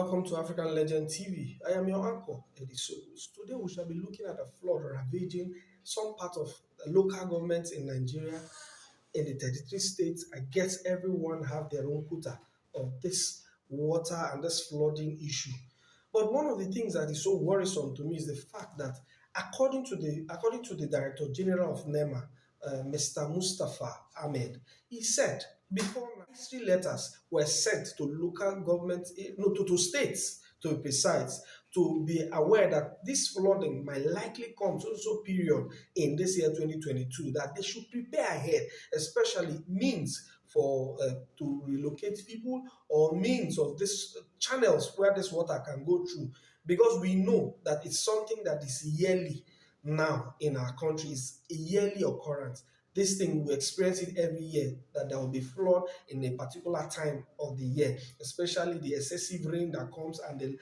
welcome to African Legend TV. I am your uncle, Eddie Sogus. Today we shall be looking at a flood ravaging some part of the local governments in Nigeria in the 33 states. I guess everyone have their own quota of this water and this flooding issue. But one of the things that is so worrisome to me is the fact that according to the Director General of NEMA, Mr. Mustafa Ahmed, he said before 93 letters were sent to local governments, no, to states to be precise, to be aware that this flooding might likely come so period in this year 2022, that they should prepare ahead, especially means for to relocate people or means of this channels where this water can go through, because we know that it's something that is yearly now in our country. It's a yearly occurrence. This thing, we experience it every year, that there will be flood in a particular time of the year, especially the excessive rain that comes and the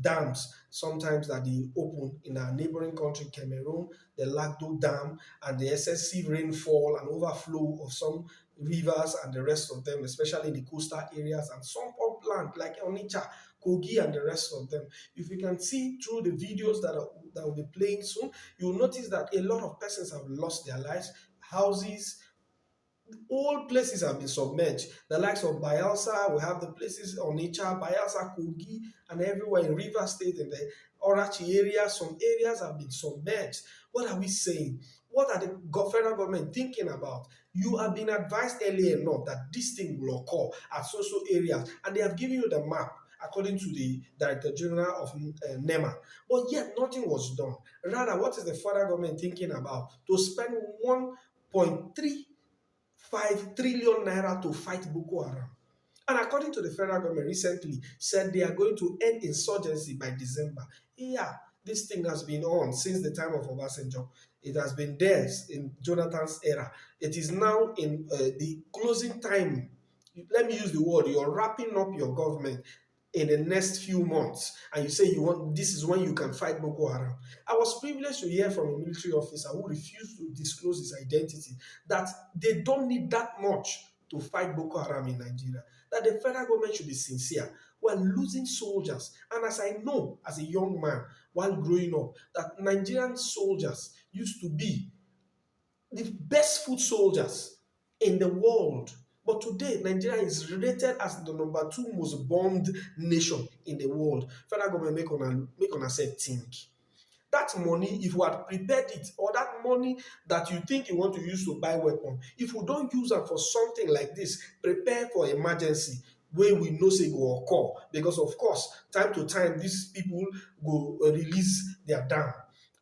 dams sometimes that they open in our neighboring country, Cameroon, the Lagdo Dam, and the excessive rainfall and overflow of some rivers and the rest of them, especially in the coastal areas and some upland like Onitsha, Kogi, and the rest of them. If you can see through the videos that will be playing soon, you'll notice that a lot of persons have lost their lives, houses, all places have been submerged. The likes of Bayelsa, we have the places on Onitsha, Bayelsa, Kogi, and everywhere in River State, in the Orachi area. Some areas have been submerged. What are we saying? What are the federal government thinking about? You have been advised earlier enough that this thing will occur at social areas, and they have given you the map according to the Director General of NEMA. But yet nothing was done. Rather, what is the federal government thinking about? To spend 1.35 trillion naira to fight Boko Haram. And according to the federal government recently, said they are going to end insurgency by December. Yeah, this thing has been on since the time of Obasanjo. It has been there in Jonathan's era. It is now in the closing time. Let me use the word, you're wrapping up your government in the next few months, and you say you want, this is when you can fight Boko Haram. I was privileged to hear from a military officer who refused to disclose his identity that they don't need that much to fight Boko Haram in Nigeria, that the federal government should be sincere. We're losing soldiers, and as I know as a young man while growing up, that Nigerian soldiers used to be the best foot soldiers in the world. But today, Nigeria is rated as the #2 most bombed nation in the world. Federal government make on self think. That money, if we had prepared it, or that money that you think you want to use to buy weapon, if we don't use it for something like this, prepare for emergency, where we know say go occur, because of course, time to time, these people go release their dam,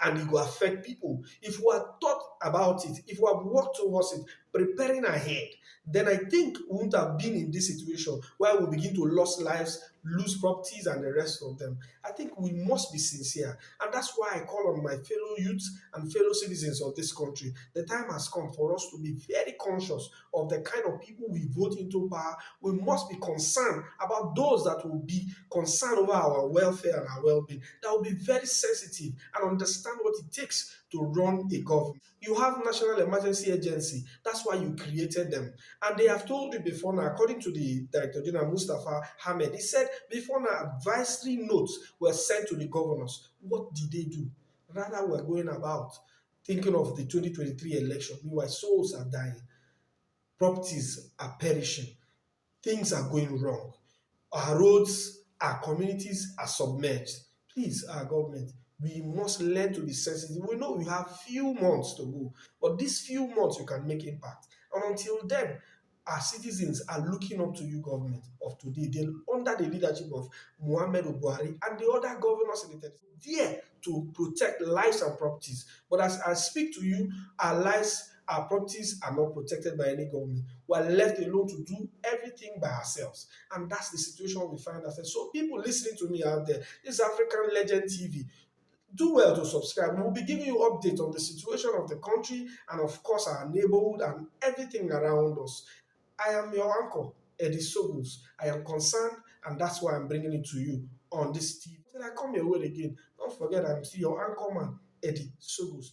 and it will affect people. If we had thought about it, if we had worked towards it, preparing ahead, then I think we wouldn't have been in this situation where we begin to lose lives, lose properties, and the rest of them. I think we must be sincere, and that's why I call on my fellow youths and fellow citizens of this country. The time has come for us to be very conscious of the kind of people we vote into power. We must be concerned about those that will be concerned over our welfare and our well-being, that will be very sensitive and understand what it takes to run a government. You have National Emergency Agency. That's why you created them. And they have told you before now, according to the Director General Mustafa Ahmed, he said before now advisory notes were sent to the governors. What did they do? Rather, we're going about thinking of the 2023 election. Meanwhile, souls are dying, properties are perishing, things are going wrong. Our roads, our communities are submerged. Please, our government, we must learn to be sensitive. We know we have few months to go, but these few months you can make impact. And until then, our citizens are looking up to you, government of today. They under the leadership of Muhammad Buhari and the other governors in the territory, there to protect lives and properties. But as I speak to you, our lives, our properties are not protected by any government. We are left alone to do everything by ourselves. And that's the situation we find ourselves. So people listening to me out there, this is African Legend TV. Do well to subscribe. We'll be giving you updates on the situation of the country and of course our neighborhood and everything around us. I am your uncle, Eddie Sogus. I am concerned, and that's why I'm bringing it to you on this TV. Until I come your way again, don't forget I'm still your uncle man, Eddie Sogus.